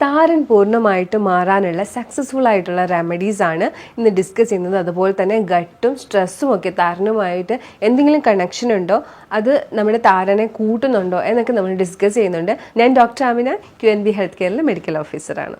താരൻ പൂർണ്ണമായിട്ട് മാറാനുള്ള സക്സസ്ഫുൾ ആയിട്ടുള്ള റെമഡീസ് ആണ് ഇന്ന് ഡിസ്കസ് ചെയ്യുന്നത്. അതുപോലെ തന്നെ ഗട്ടും സ്ട്രെസ്സും ഒക്കെ താരനുമായിട്ട് എന്തെങ്കിലും കണക്ഷൻ ഉണ്ടോ, അത് നമ്മുടെ താരനെ കൂട്ടുന്നുണ്ടോ എന്നൊക്കെ നമ്മൾ ഡിസ്കസ് ചെയ്യുന്നുണ്ട്. ഞാൻ ഡോക്ടർ ആമിന, QNB ഹെൽത്ത് കെയറിലെ മെഡിക്കൽ ഓഫീസറാണ്.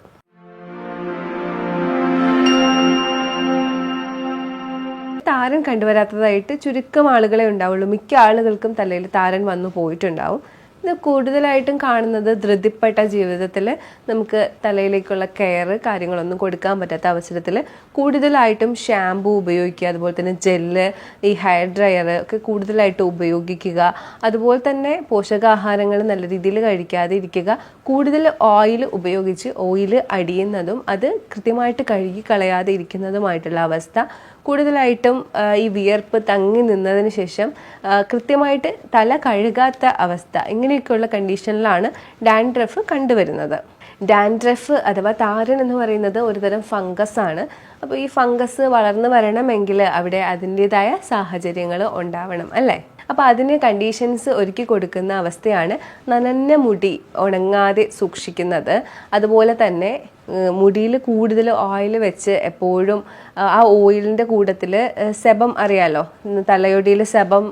താരൻ കണ്ടുവരാത്തതായിട്ട് ചുരുക്കം ആളുകളെ ഉണ്ടാവുള്ളൂ. മിക്ക ആളുകൾക്കും തലയിൽ താരൻ വന്നു പോയിട്ടുണ്ടാവും. ഇത് കൂടുതലായിട്ടും കാണുന്നത് ധൃതിപ്പെട്ട ജീവിതത്തിൽ നമുക്ക് തലയിലേക്കുള്ള കെയർ കാര്യങ്ങളൊന്നും കൊടുക്കാൻ പറ്റാത്ത അവസരത്തിൽ കൂടുതലായിട്ടും ഷാമ്പൂ ഉപയോഗിക്കുക, അതുപോലെ തന്നെ ജെല്ല്, ഈ ഹെയർ ഡ്രയർ ഒക്കെ കൂടുതലായിട്ട് ഉപയോഗിക്കുക. അതുപോലെ തന്നെ പോഷകാഹാരങ്ങൾ നല്ല രീതിയിൽ കഴിക്കാതെ ഇരിക്കുക. കൂടുതൽ ഓയിൽ ഉപയോഗിച്ച് ഓയിൽ അടിയുന്നതും അത് കൃത്യമായിട്ട് കഴുകി കളയാതെ ഇരിക്കുന്നതുമായിട്ടുള്ള അവസ്ഥ, കൂടുതലായിട്ടും ഈ വിയർപ്പ് തങ്ങി നിന്നതിന് ശേഷം കൃത്യമായിട്ട് തല കഴുകാത്ത അവസ്ഥ, ഇങ്ങനെയൊക്കെയുള്ള കണ്ടീഷനിലാണ് ഡാൻഡ്രഫ് കണ്ടുവരുന്നത്. ഡാൻഡ്രഫ് അഥവാ താരൻ എന്ന് പറയുന്നത് ഒരുതരം ഫംഗസ് ആണ്. അപ്പോൾ ഈ ഫംഗസ് വളർന്നു വരണമെങ്കിൽ അവിടെ അതിൻ്റെതായ സാഹചര്യങ്ങൾ ഉണ്ടാവണം, അല്ലേ? അപ്പോൾ അതിന് കണ്ടീഷൻസ് ഒരുക്കി കൊടുക്കുന്ന അവസ്ഥയാണ് നനഞ്ഞ മുടി ഉണങ്ങാതെ സൂക്ഷിക്കുന്നത്. അതുപോലെ തന്നെ മുടിയിൽ കൂടുതൽ ഓയിൽ വെച്ച് എപ്പോഴും ആ ഓയിലിൻ്റെ കൂട്ടത്തിൽ സെബം, അറിയാലോ, തലയൊടിയിൽ സെബം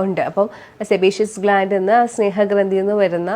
ഉണ്ട്. അപ്പം സെബേഷ്യസ് ഗ്ലാൻഡ് എന്ന സ്നേഹഗ്രന്ഥിയിൽ നിന്ന് വരുന്ന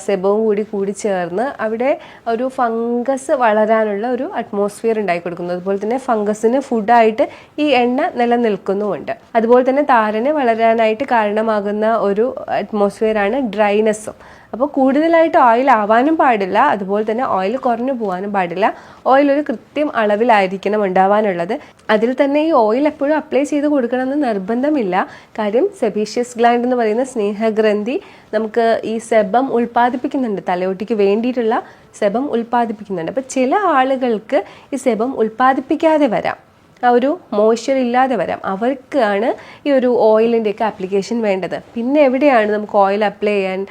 സെബവും കൂടി ചേർന്ന് അവിടെ ഒരു ഫംഗസ് വളരാനുള്ള ഒരു അറ്റ്മോസ്ഫിയർ ഉണ്ടാക്കി കൊടുക്കുന്നു. അതുപോലെ തന്നെ ഫംഗസിന് ഫുഡായിട്ട് ഈ എണ്ണ നിലനിൽക്കുന്നുമുണ്ട്. അതുപോലെ തന്നെ താരന് വളരാനായിട്ട് കാരണമാകുന്ന ഒരു അറ്റ്മോസ്ഫിയറാണ് ഡ്രൈനെസ്സും. അപ്പോൾ കൂടുതലായിട്ട് ഓയിൽ ആവാനും പാടില്ല, അതുപോലെ തന്നെ ഓയിൽ കുറഞ്ഞു പോകാനും പാടില്ല. ഓയിൽ ഒരു കൃത്യം അളവിലായിരിക്കണം ഉണ്ടാവാനുള്ളത്. അതിൽ തന്നെ ഈ ഓയിൽ എപ്പോഴും അപ്ലൈ ചെയ്ത് കൊടുക്കണമെന്ന് നിർബന്ധമില്ല. കാര്യം സെബേഷ്യസ് ഗ്ലാൻഡ് എന്ന് പറയുന്ന സ്നേഹഗ്രന്ഥി നമുക്ക് ഈ സെബം ഉൽപ്പാദിപ്പിക്കുന്നുണ്ട്, തലയോട്ടിക്ക് വേണ്ടിയിട്ടുള്ള സെബം ഉൽപ്പാദിപ്പിക്കുന്നുണ്ട്. അപ്പോൾ ചില ആളുകൾക്ക് ഈ സെബം ഉൽപ്പാദിപ്പിക്കാതെ വരാം, ആ ഒരു മോയ്സ്ചർ ഇല്ലാതെ വരാം. അവർക്കാണ് ഈ ഒരു ഓയിലിൻ്റെയൊക്കെ ആപ്ലിക്കേഷൻ വേണ്ടത്. പിന്നെ എവിടെയാണ് നമുക്ക് ഓയിൽ അപ്ലൈ ചെയ്യാൻ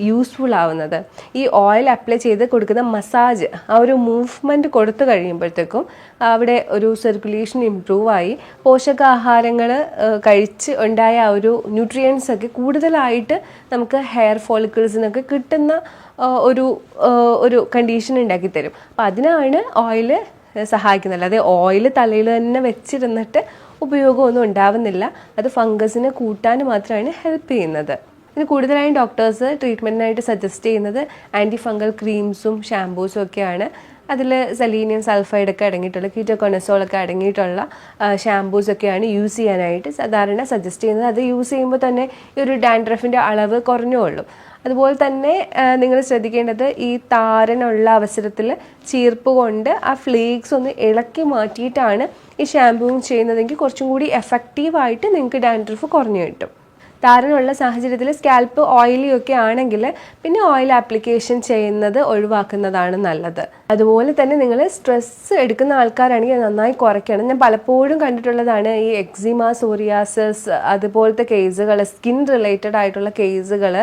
യൂസ്ഫുൾ ആവുന്നത്? ഈ ഓയിൽ അപ്ലൈ ചെയ്ത് കൊടുക്കുന്ന മസാജ്, ആ ഒരു മൂവ്മെൻറ്റ് കൊടുത്തു കഴിയുമ്പോഴത്തേക്കും അവിടെ ഒരു സർക്കുലേഷൻ ഇംപ്രൂവ് ആയി പോഷകാഹാരങ്ങൾ കഴിച്ച് ഉണ്ടായ ആ ഒരു ന്യൂട്രിയൻസ് ഒക്കെ കൂടുതലായിട്ട് നമുക്ക് ഹെയർ ഫോളിക്കിൾസിനൊക്കെ കിട്ടുന്ന ഒരു കണ്ടീഷൻ ഉണ്ടാക്കി തരും. അപ്പം അതിനാണ് ഓയിൽ സഹായിക്കുന്നത്. അല്ലാതെ ഓയിൽ തലയിൽ തന്നെ വെച്ചിരുന്നിട്ട് ഉപയോഗമൊന്നും ഉണ്ടാവുന്നില്ല. അത് ഫംഗസിനെ കൂട്ടാൻ മാത്രമാണ് ഹെൽപ്പ് ചെയ്യുന്നത്. ഇതിന് കൂടുതലായും ഡോക്ടേഴ്സ് ട്രീറ്റ്മെൻറ്റിനായിട്ട് സജസ്റ്റ് ചെയ്യുന്നത് ആൻറ്റി ഫംഗൽ ക്രീംസും ഷാംപൂസും ഒക്കെയാണ്. അതിൽ സെലീനിയം സൾഫൈഡ് ഒക്കെ അടങ്ങിയിട്ടുള്ള, കീറ്റോകോണസോളൊക്കെ അടങ്ങിയിട്ടുള്ള ഷാംപൂസൊക്കെയാണ് യൂസ് ചെയ്യാനായിട്ട് സാധാരണ സജസ്റ്റ് ചെയ്യുന്നത്. അത് യൂസ് ചെയ്യുമ്പോൾ തന്നെ ഈ ഒരു ഡാൻഡ്രഫിൻ്റെ അളവ് കുറഞ്ഞുകൊള്ളും. അതുപോലെ തന്നെ നിങ്ങൾ ശ്രദ്ധിക്കേണ്ടത്, ഈ താരനുള്ള അവസരത്തിൽ ചീർപ്പ് കൊണ്ട് ആ ഫ്ലേക്സ് ഒന്ന് ഇളക്കി മാറ്റിയിട്ടാണ് ഈ ഷാമ്പൂവും ചെയ്യുന്നതെങ്കിൽ കുറച്ചും കൂടി എഫക്റ്റീവായിട്ട് നിങ്ങൾക്ക് ഡാൻഡ്രഫ് കുറഞ്ഞു കിട്ടും. താരനുള്ള സാഹചര്യത്തിൽ സ്കാൽപ്പ് ഓയിലി ഒക്കെ ആണെങ്കിൽ പിന്നെ ഓയിൽ ആപ്ലിക്കേഷൻ ചെയ്യുന്നത് ഒഴിവാക്കുന്നതാണ് നല്ലത്. അതുപോലെ തന്നെ നിങ്ങൾ സ്ട്രെസ് എടുക്കുന്ന ആൾക്കാരാണെങ്കിൽ നന്നായി കുറയ്ക്കണം. ഞാൻ പലപ്പോഴും കണ്ടിട്ടുള്ളതാണ് ഈ എക്സിമ, സോറിയാസിസ് അതുപോലത്തെ കേസുകൾ, സ്കിൻ റിലേറ്റഡ് ആയിട്ടുള്ള കേസുകൾ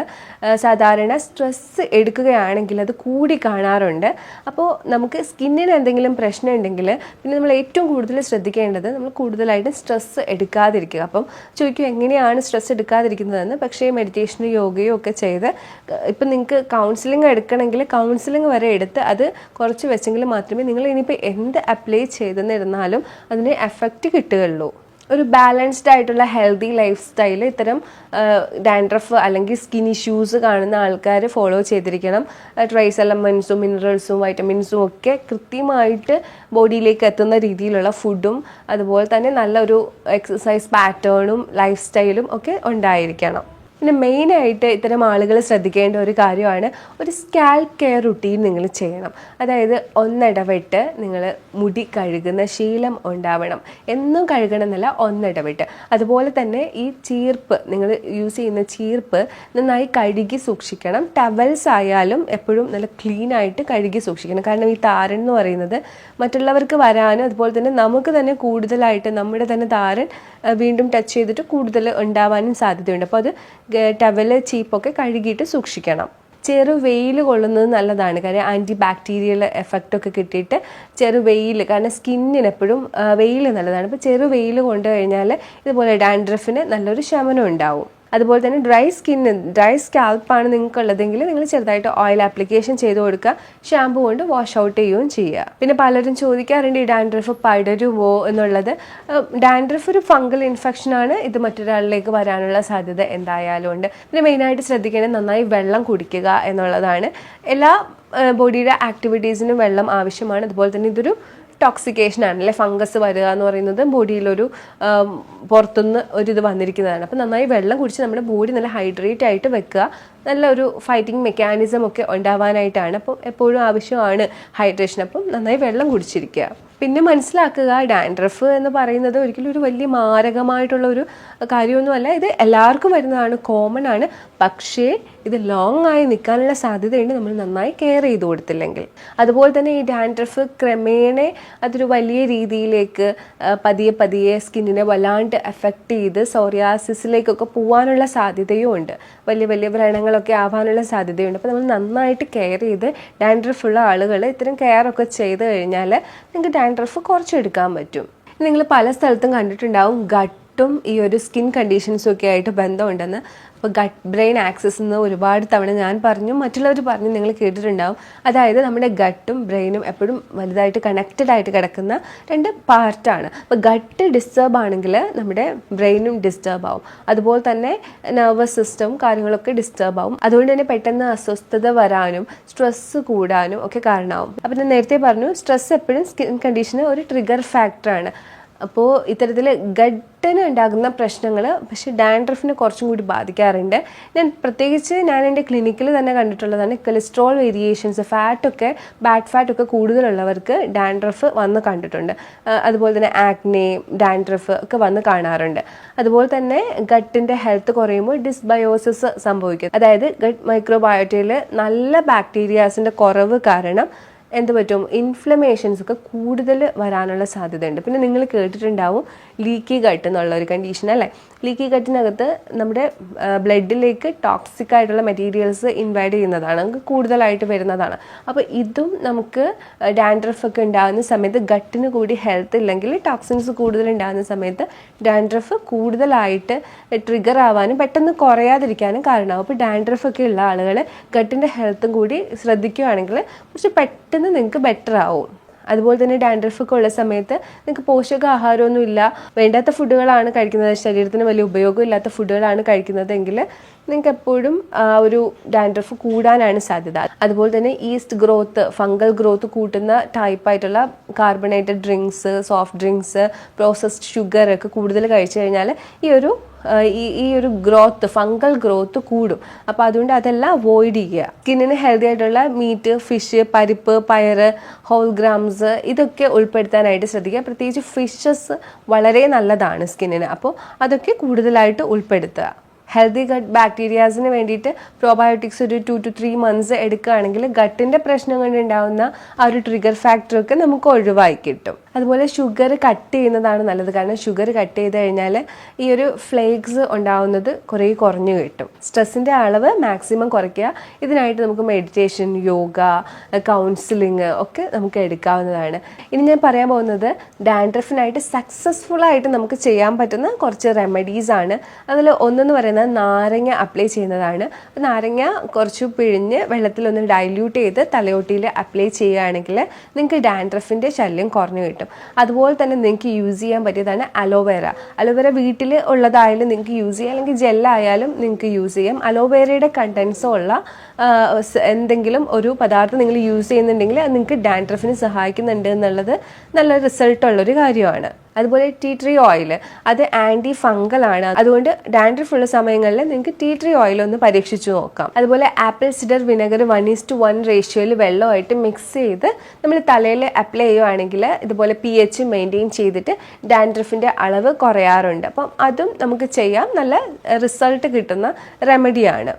സാധാരണ സ്ട്രെസ് എടുക്കുകയാണെങ്കിൽ അത് കൂടി കാണാറുണ്ട്. അപ്പോൾ നമുക്ക് സ്കിന്നിന് എന്തെങ്കിലും പ്രശ്നം ഉണ്ടെങ്കിൽ പിന്നെ നമ്മൾ ഏറ്റവും കൂടുതൽ ശ്രദ്ധിക്കേണ്ടത് നമ്മൾ കൂടുതലായിട്ട് സ്ട്രെസ് എടുക്കാതിരിക്കുക. അപ്പം ചോദിക്കും എങ്ങനെയാണ് സ്ട്രെസ് എടുക്കാതിരിക്കുന്നതെന്ന്. പക്ഷേ മെഡിറ്റേഷനും യോഗയും ഒക്കെ ചെയ്ത് ഇപ്പം നിങ്ങൾക്ക് കൗൺസിലിംഗ് എടുക്കണമെങ്കിൽ കൗൺസിലിംഗ് വരെ എടുത്ത് അത് കുറച്ച് വെച്ചെങ്കിൽ മാത്രമേ നിങ്ങൾ ഇനിയിപ്പോൾ എന്ത് അപ്ലൈ ചെയ്തെന്നിരുന്നാലും അതിന് എഫക്റ്റ് കിട്ടുകയുള്ളൂ. ഒരു ബാലൻസ്ഡ് ആയിട്ടുള്ള ഹെൽത്തി ലൈഫ് സ്റ്റൈൽ ഇത്തരം ഡാൻഡ്രഫ് അല്ലെങ്കിൽ സ്കിൻ ഇഷ്യൂസ് കാണുന്ന ആൾക്കാർ ഫോളോ ചെയ്തിരിക്കണം. ട്രേസ് എലമെൻസും മിനറൽസും വൈറ്റമിൻസും ഒക്കെ കൃത്യമായിട്ട് ബോഡിയിലേക്ക് എത്തുന്ന രീതിയിലുള്ള ഫുഡും അതുപോലെ തന്നെ നല്ലൊരു എക്സസൈസ് പാറ്റേണും ലൈഫ് സ്റ്റൈലും ഒക്കെ ഉണ്ടായിരിക്കണം. പിന്നെ മെയിനായിട്ട് ഇത്തരം ആളുകൾ ശ്രദ്ധിക്കേണ്ട ഒരു കാര്യമാണ് ഒരു സ്കാൽപ്പ് കെയർ റുട്ടീൻ നിങ്ങൾ ചെയ്യണം. അതായത് ഒന്നിടവിട്ട് നിങ്ങൾ മുടി കഴുകുന്ന ശീലം ഉണ്ടാവണം. എന്നും കഴുകണം എന്നല്ല, ഒന്നിടവിട്ട്. അതുപോലെ തന്നെ ഈ ചീർപ്പ്, നിങ്ങൾ യൂസ് ചെയ്യുന്ന ചീർപ്പ് നന്നായി കഴുകി സൂക്ഷിക്കണം. ടവൽസ് ആയാലും എപ്പോഴും നല്ല ക്ലീൻ ആയിട്ട് കഴുകി സൂക്ഷിക്കണം. കാരണം ഈ താരൻ എന്ന് പറയുന്നത് മറ്റുള്ളവർക്ക് വരാനും അതുപോലെ തന്നെ നമുക്ക് തന്നെ കൂടുതലായിട്ട് നമ്മുടെ തന്നെ താരൻ വീണ്ടും ടച്ച് ചെയ്തിട്ട് കൂടുതൽ ഉണ്ടാവാനും സാധ്യതയുണ്ട്. അപ്പോൾ അത് ടവല്, ചീപ്പൊക്കെ കഴുകിയിട്ട് സൂക്ഷിക്കണം. ചെറു വെയിൽ കൊള്ളുന്നത് നല്ലതാണ്. കാര്യം ആൻറ്റി ബാക്ടീരിയൽ എഫക്റ്റൊക്കെ കിട്ടിയിട്ട് ചെറു വെയിൽ, കാരണം സ്കിന്നിന് എപ്പോഴും വെയിൽ നല്ലതാണ്. അപ്പോൾ ചെറു വെയിൽ കൊണ്ടു കഴിഞ്ഞാൽ ഇതുപോലെ ഡാൻഡ്രഫിന് നല്ലൊരു ശമനം ഉണ്ടാവും. അതുപോലെ തന്നെ ഡ്രൈ സ്കാൽപ്പാണ് നിങ്ങൾക്കുള്ളതെങ്കിൽ നിങ്ങൾ ചെറുതായിട്ട് ഓയിൽ ആപ്ലിക്കേഷൻ ചെയ്ത് കൊടുക്കുക, ഷാമ്പു കൊണ്ട് വാഷ് ഔട്ട് ചെയ്യുകയും ചെയ്യുക. പിന്നെ പലരും ചോദിക്കാറുണ്ട് ഈ ഡാൻഡ്രഫ് പടരുമോ എന്നുള്ളത്. ഡാൻഡ്രഫ് ഒരു ഫംഗൽ ഇൻഫെക്ഷനാണ്, ഇത് മറ്റൊരാളിലേക്ക് വരാനുള്ള സാധ്യത എന്തായാലും ഉണ്ട്. പിന്നെ മെയിനായിട്ട് ശ്രദ്ധിക്കേണ്ടത് നന്നായി വെള്ളം കുടിക്കുക എന്നുള്ളതാണ്. എല്ലാ ബോഡിയുടെ ആക്ടിവിറ്റീസിനും വെള്ളം ആവശ്യമാണ്. അതുപോലെ തന്നെ ഇതൊരു ടോക്സിക്കേഷൻ ആണ് അല്ലെ, ഫംഗസ് വരിക എന്ന് പറയുന്നത് ബോഡിയിലൊരു പുറത്തുനിന്ന് ഒരിത് വന്നിരിക്കുന്നതാണ്. അപ്പം നന്നായി വെള്ളം കുടിച്ച് നമ്മുടെ ബോഡി നല്ല ഹൈഡ്രേറ്റ് ആയിട്ട് വെക്കുക, നല്ലൊരു ഫൈറ്റിംഗ് മെക്കാനിസം ഒക്കെ ഉണ്ടാവാനായിട്ടാണ്. അപ്പം എപ്പോഴും ആവശ്യമാണ് ഹൈഡ്രേഷൻ. അപ്പം നന്നായി വെള്ളം കുടിച്ചിരിക്കുക. പിന്നെ മനസ്സിലാക്കുക, ഡാൻഡ്രഫ് എന്ന് പറയുന്നത് ഒരിക്കലും ഒരു വലിയ മാരകമായിട്ടുള്ള ഒരു കാര്യമൊന്നുമല്ല. ഇത് എല്ലാവർക്കും വരുന്നതാണ്, കോമൺ ആണ്. പക്ഷേ ഇത് ലോങ് ആയി നിൽക്കാനുള്ള സാധ്യതയുണ്ട് നമ്മൾ നന്നായി കെയർ ചെയ്ത് കൊടുത്തില്ലെങ്കിൽ. അതുപോലെ തന്നെ ഈ ഡാൻഡ്രഫ് ക്രമേണ അതൊരു വലിയ രീതിയിലേക്ക് പതിയെ സ്കിന്നിനെ വല്ലാണ്ട് എഫക്റ്റ് ചെയ്ത് സോറിയാസിസിലേക്കൊക്കെ പോകാനുള്ള സാധ്യതയും ഉണ്ട്. വലിയ വലിയ വ്രണങ്ങളൊക്കെ ആവാനുള്ള സാധ്യതയുണ്ട്. അപ്പോൾ നമ്മൾ നന്നായിട്ട് കെയർ ചെയ്ത്, ഡാൻഡ്രഫ് ഉള്ള ആളുകൾ ഇത്തരം കെയർ ഒക്കെ ചെയ്ത് കഴിഞ്ഞാൽ നിങ്ങൾക്ക് ഡാൻഡ്രഫ് കുറച്ചെടുക്കാൻ പറ്റും. നിങ്ങൾ പല സ്ഥലത്തും കണ്ടിട്ടുണ്ടാവും ഗട്ടും ഈ ഒരു സ്കിൻ കണ്ടീഷൻസും ഒക്കെ ആയിട്ട് ബന്ധമുണ്ടെന്ന്. അപ്പോൾ ഗട്ട് ബ്രെയിൻ ആക്സസ് എന്ന് ഒരുപാട് തവണ ഞാൻ പറഞ്ഞു, മറ്റുള്ളവർ പറഞ്ഞു, നിങ്ങൾ കേട്ടിട്ടുണ്ടാവും. അതായത് നമ്മുടെ ഗട്ടും ബ്രെയിനും എപ്പോഴും വലുതായിട്ട് കണക്റ്റഡ് ആയിട്ട് കിടക്കുന്ന രണ്ട് പാർട്ടാണ്. അപ്പോൾ ഗട്ട് ഡിസ്റ്റർബ് ആണെങ്കിൽ നമ്മുടെ ബ്രെയിനും ഡിസ്റ്റർബ് ആവും. അതുപോലെ തന്നെ നെർവസ് സിസ്റ്റം കാര്യങ്ങളൊക്കെ ഡിസ്റ്റർബ് ആവും. അതുകൊണ്ട് തന്നെ പെട്ടെന്ന് അസ്വസ്ഥത വരാനും സ്ട്രെസ്സ് കൂടാനും ഒക്കെ കാരണമാവും. അപ്പോൾ ഞാൻ നേരത്തെ പറഞ്ഞു, സ്ട്രെസ് എപ്പോഴും സ്കിൻ കണ്ടീഷന് ഒരു ട്രിഗർ ഫാക്ടറാണ്. അപ്പോൾ ഇത്തരത്തിൽ ഗട്ടിന് ഉണ്ടാകുന്ന പ്രശ്നങ്ങൾ പക്ഷേ ഡാൻഡ്രഫിനെ കുറച്ചും കൂടി ബാധിക്കാറുണ്ട്. പ്രത്യേകിച്ച് ഞാൻ എൻ്റെ ക്ലിനിക്കിൽ തന്നെ കണ്ടിട്ടുള്ളതാണ്, കൊളസ്ട്രോൾ വേരിയേഷൻസ്, ബാഡ് ഫാറ്റൊക്കെ കൂടുതലുള്ളവർക്ക് ഡാൻഡ്രഫ് വന്ന് കണ്ടിട്ടുണ്ട്. അതുപോലെ തന്നെ ആക്നെ, ഡാൻഡ്രഫ് ഒക്കെ വന്ന് കാണാറുണ്ട്. അതുപോലെ തന്നെ ഗട്ടിൻ്റെ ഹെൽത്ത് കുറയുമ്പോൾ ഡിസ്ബയോസിസ് സംഭവിക്കും. അതായത് ഗട്ട് മൈക്രോബയോട്ടയിൽ നല്ല ബാക്ടീരിയാസിൻ്റെ കുറവ് കാരണം എന്ത് പറ്റും, ഇൻഫ്ലമേഷൻസ് ഒക്കെ കൂടുതൽ വരാനുള്ള സാധ്യതയുണ്ട്. പിന്നെ നിങ്ങൾ കേട്ടിട്ടുണ്ടാവും ലീക്കി ഗട്ട് എന്നുള്ള ഒരു കണ്ടീഷൻ അല്ലേ. ലീക്കി ഗട്ടിനകത്ത് നമ്മുടെ ബ്ലഡിലേക്ക് ടോക്സിക് ആയിട്ടുള്ള മെറ്റീരിയൽസ് ഇൻവൈഡ് ചെയ്യുന്നതാണ്, നമുക്ക് കൂടുതലായിട്ട് വരുന്നതാണ്. അപ്പോൾ ഇതും നമുക്ക് ഡാൻഡ്രഫ് ഒക്കെ ഉണ്ടാകുന്ന സമയത്ത്, ഗട്ടിന് കൂടി ഹെൽത്ത് ഇല്ലെങ്കിൽ ടോക്സിൻസ് കൂടുതൽ ഉണ്ടാകുന്ന സമയത്ത് ഡാൻഡ്രഫ് കൂടുതലായിട്ട് ട്രിഗർ ആവാനും പെട്ടെന്ന് കുറയാതിരിക്കാനും കാരണമാവും. അപ്പോൾ ഡാൻഡ്രഫ് ഒക്കെ ഉള്ള ആളുകൾ ഗട്ടിൻ്റെ ഹെൽത്തും കൂടി ശ്രദ്ധിക്കുകയാണെങ്കിൽ കുറച്ച് പെട്ടെന്ന് നിങ്ങൾക്ക് ബെറ്റർ ആവും. അതുപോലെ തന്നെ ഡാൻഡ്രഫ് ഒക്കെ ഉള്ള സമയത്ത് നിങ്ങൾക്ക് പോഷകാഹാരമൊന്നും ഇല്ല, വേണ്ടാത്ത ഫുഡുകളാണ് കഴിക്കുന്നത്, ശരീരത്തിന് വലിയ ഉപയോഗമില്ലാത്ത ഫുഡുകളാണ് കഴിക്കുന്നതെങ്കിൽ നിങ്ങൾക്ക് എപ്പോഴും ഒരു ഡാൻഡ്രഫ് കൂടാനാണ് സാധ്യത. അതുപോലെ തന്നെ ഈസ്റ്റ് ഗ്രോത്ത്, ഫംഗൽ ഗ്രോത്ത് കൂട്ടുന്ന ടൈപ്പായിട്ടുള്ള carbonated drinks, soft drinks, processed sugar ഒക്കെ കൂടുതൽ കഴിച്ചു കഴിഞ്ഞാൽ ഈ ഒരു ഗ്രോത്ത്, ഫംഗൽ ഗ്രോത്ത് കൂടും. അപ്പോൾ അതുകൊണ്ട് അതെല്ലാം അവോയ്ഡ് ചെയ്യുക. സ്കിന്നിന് ഹെൽത്തി ആയിട്ടുള്ള മീറ്റ്, ഫിഷ്, പരിപ്പ്, പയറ്, ഹോൾ ഗ്രാംസ് ഇതൊക്കെ ഉൾപ്പെടുത്താനായിട്ട് ശ്രദ്ധിക്കുക. പ്രത്യേകിച്ച് ഫിഷസ് വളരെ നല്ലതാണ് സ്കിന്നിന്. അപ്പോൾ അതൊക്കെ കൂടുതലായിട്ട് ഉൾപ്പെടുത്തുക. ഹെൽത്തി ഗട്ട് ബാക്ടീരിയാസിന് വേണ്ടിയിട്ട് പ്രോബയോട്ടിക്സ് ഒരു 2 to 3 months എടുക്കുകയാണെങ്കിൽ ഗട്ടിൻ്റെ പ്രശ്നം കൊണ്ടുണ്ടാകുന്ന ആ ഒരു ട്രിഗർ ഫാക്ടറൊക്കെ നമുക്ക് ഒഴിവായി കിട്ടും. അതുപോലെ ഷുഗർ കട്ട് ചെയ്യുന്നതാണ് നല്ലത്. കാരണം ഷുഗർ കട്ട് ചെയ്ത് കഴിഞ്ഞാൽ ഈ ഒരു ഫ്ലേക്സ് ഉണ്ടാവുന്നത് കുറഞ്ഞു കിട്ടും. സ്ട്രെസ്സിൻ്റെ അളവ് മാക്സിമം കുറയ്ക്കുക. ഇതിനായിട്ട് നമുക്ക് മെഡിറ്റേഷൻ, യോഗ, കൗൺസിലിംഗ് ഒക്കെ നമുക്ക് എടുക്കാവുന്നതാണ്. ഇനി ഞാൻ പറയാൻ പോകുന്നത് ഡാൻഡ്രഫിനായിട്ട് സക്സസ്ഫുള്ളായിട്ട് നമുക്ക് ചെയ്യാൻ പറ്റുന്ന കുറച്ച് റെമഡീസാണ്. അതിൽ ഒന്നെന്ന് പറയുന്നത് നാരങ്ങ അപ്ലൈ ചെയ്യുന്നതാണ്. നാരങ്ങ കുറച്ച് പിഴിഞ്ഞ് വെള്ളത്തിലൊന്ന് ഡൈല്യൂട്ട് ചെയ്ത് തലയോട്ടിയിൽ അപ്ലൈ ചെയ്യുകയാണെങ്കിൽ നിങ്ങൾക്ക് ഡാൻഡ്രഫിൻ്റെ ശല്യം കുറഞ്ഞു കിട്ടും. അതുപോലെ തന്നെ നിങ്ങൾക്ക് യൂസ് ചെയ്യാൻ പറ്റിയതാണ് അലോവേര. വീട്ടിൽ ഉള്ളതായാലും നിങ്ങൾക്ക് യൂസ് ചെയ്യാം, അല്ലെങ്കിൽ ജെല്ലായാലും നിങ്ങൾക്ക് യൂസ് ചെയ്യാം. അലോവേരയുടെ കണ്ടൻസോ ഉള്ള എന്തെങ്കിലും ഒരു പദാർത്ഥം നിങ്ങൾ യൂസ് ചെയ്യുന്നുണ്ടെങ്കിൽ അത് നിങ്ങൾക്ക് ഡാൻഡ്രഫിന് സഹായിക്കുന്നുണ്ട് എന്നുള്ളത് നല്ല റിസൾട്ടുള്ളൊരു കാര്യമാണ്. അതുപോലെ ടീ ട്രീ ഓയിൽ, അത് ആൻറ്റി ഫംഗൽ ആണ്. അതുകൊണ്ട് ഡാൻഡ്രഫ് ഉള്ള സമയങ്ങളിൽ നിങ്ങൾക്ക് ടീ ട്രീ ഓയിൽ ഒന്ന് പരീക്ഷിച്ചു നോക്കാം. അതുപോലെ ആപ്പിൾ സിഡർ വിനെഗർ 1:1 റേഷ്യോയിൽ വെള്ളമായിട്ട് മിക്സ് ചെയ്ത് നമ്മൾ തലയിൽ അപ്ലൈ ചെയ്യുവാണെങ്കിൽ ഇതുപോലെ pH മെയിൻറ്റെയിൻ ചെയ്തിട്ട് ഡാൻഡ്രഫിൻ്റെ അളവ് കുറയാറുണ്ട്. അപ്പം അതും നമുക്ക് ചെയ്യാം, നല്ല റിസൾട്ട് കിട്ടുന്ന റെമഡിയാണ്.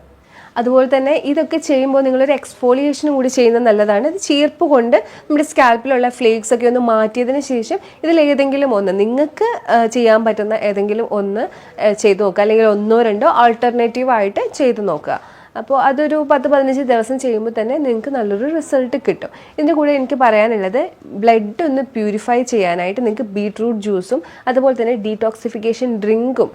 അതുപോലെ തന്നെ ഇതൊക്കെ ചെയ്യുമ്പോൾ നിങ്ങളൊരു എക്സ്ഫോളിയേഷനും കൂടി ചെയ്യുന്നത് നല്ലതാണ്. ഇത് ചീർപ്പ് കൊണ്ട് നമ്മുടെ സ്കാൽപ്പിലുള്ള ഫ്ലേക്സ് ഒക്കെ ഒന്ന് മാറ്റിയതിന് ശേഷം ഇതിലേതെങ്കിലും ഒന്ന് നിങ്ങൾക്ക് ചെയ്യാൻ പറ്റുന്ന ഏതെങ്കിലും ഒന്ന് ചെയ്ത് നോക്കുക, അല്ലെങ്കിൽ 1 or 2 ആൾട്ടർനേറ്റീവായിട്ട് ചെയ്ത് നോക്കുക. അപ്പോൾ അതൊരു 10-15 ദിവസം ചെയ്യുമ്പോൾ തന്നെ നിങ്ങൾക്ക് നല്ലൊരു റിസൾട്ട് കിട്ടും. ഇതിൻ്റെ കൂടെ എനിക്ക് പറയാനുള്ളത് ബ്ലഡ് ഒന്ന് പ്യൂരിഫൈ ചെയ്യാനായിട്ട് നിങ്ങൾക്ക് ബീട്രൂട്ട് ജ്യൂസും അതുപോലെ തന്നെ ഡീടോക്സിഫിക്കേഷൻ ഡ്രിങ്കും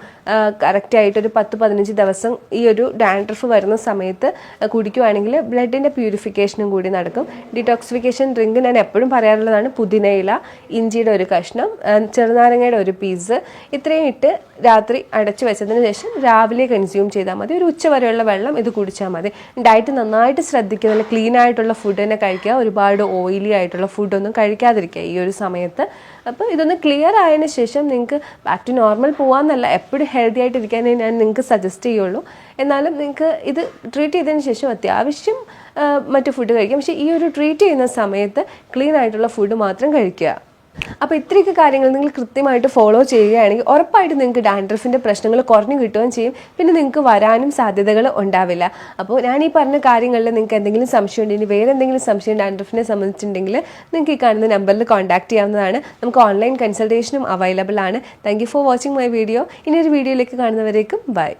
കറക്റ്റായിട്ട് ഒരു 10-15 ദിവസം ഈ ഒരു ഡാൻഡ്രഫ് വരുന്ന സമയത്ത് കുടിക്കുകയാണെങ്കിൽ ബ്ലഡിൻ്റെ പ്യൂരിഫിക്കേഷനും കൂടി നടക്കും. ഡീടോക്സിഫിക്കേഷൻ ഡ്രിങ്ക് ഞാൻ എപ്പോഴും പറയാറുള്ളതാണ് പുതിനയില, ഇഞ്ചിയുടെ ഒരു കഷ്ണം, ചെറുനാരങ്ങയുടെ ഒരു പീസ്, ഇത്രയും ഇട്ട് രാത്രി അടച്ചു വെച്ചതിന് ശേഷം രാവിലെ കൺസ്യൂം ചെയ്താൽ മതി. ഒരു ഉച്ച വരെയുള്ള വെള്ളം ഇത് കുടിച്ചാൽ മതി. ഡയറ്റ് നന്നായിട്ട് ശ്രദ്ധിക്കുക, നല്ല ക്ലീൻ ആയിട്ടുള്ള ഫുഡ് തന്നെ കഴിക്കുക, ഒരുപാട് ഓയിലി ആയിട്ടുള്ള ഫുഡൊന്നും കഴിക്കാതിരിക്കുക ഈ ഒരു സമയത്ത്. അപ്പോൾ ഇതൊന്ന് ക്ലിയർ ആയതിനു ശേഷം നിങ്ങൾക്ക് ബാക്ക് ടു നോർമൽ പോകാമെന്നല്ല, എപ്പോഴും ഹെൽത്തി ആയിട്ടിരിക്കാനേ ഞാൻ നിങ്ങൾക്ക് സജസ്റ്റ് ചെയ്യുള്ളൂ. എന്നാലും നിങ്ങൾക്ക് ഇത് ട്രീറ്റ് ചെയ്തതിന് ശേഷം അത്യാവശ്യം മറ്റു ഫുഡ് കഴിക്കാം. പക്ഷേ ഈ ഒരു ട്രീറ്റ് ചെയ്യുന്ന സമയത്ത് ക്ലീൻ ആയിട്ടുള്ള ഫുഡ് മാത്രം കഴിക്കുക. അപ്പോൾ ഇത്രയൊക്കെ കാര്യങ്ങൾ നിങ്ങൾ കൃത്യമായിട്ട് ഫോളോ ചെയ്യുകയാണെങ്കിൽ ഉറപ്പായിട്ടും നിങ്ങൾക്ക് ഡാൻഡ്രഫിൻ്റെ പ്രശ്നങ്ങൾ കുറഞ്ഞു കിട്ടുകയും ചെയ്യും. പിന്നെ നിങ്ങൾക്ക് വരാനും സാധ്യതകൾ ഉണ്ടാവില്ല. അപ്പോൾ ഞാൻ ഈ പറഞ്ഞ കാര്യങ്ങളിൽ നിങ്ങൾക്ക് എന്തെങ്കിലും സംശയം ഉണ്ടെങ്കിൽ, വേറെ എന്തെങ്കിലും സംശയം ഡാൻഡ്രഫിനെ സംബന്ധിച്ചിട്ടുണ്ടെങ്കിൽ നിങ്ങൾക്ക് ഈ കാണുന്ന നമ്പറിൽ കോൺടാക്ട് ചെയ്യാവുന്നതാണ്. നമുക്ക് ഓൺലൈൻ കൺസൾട്ടേഷനും അവൈലബിൾ ആണ്. Thank you for watching my video. ഇനി ഒരു വീഡിയോയിലേക്ക് കാണുന്നവരേക്കും ബൈ.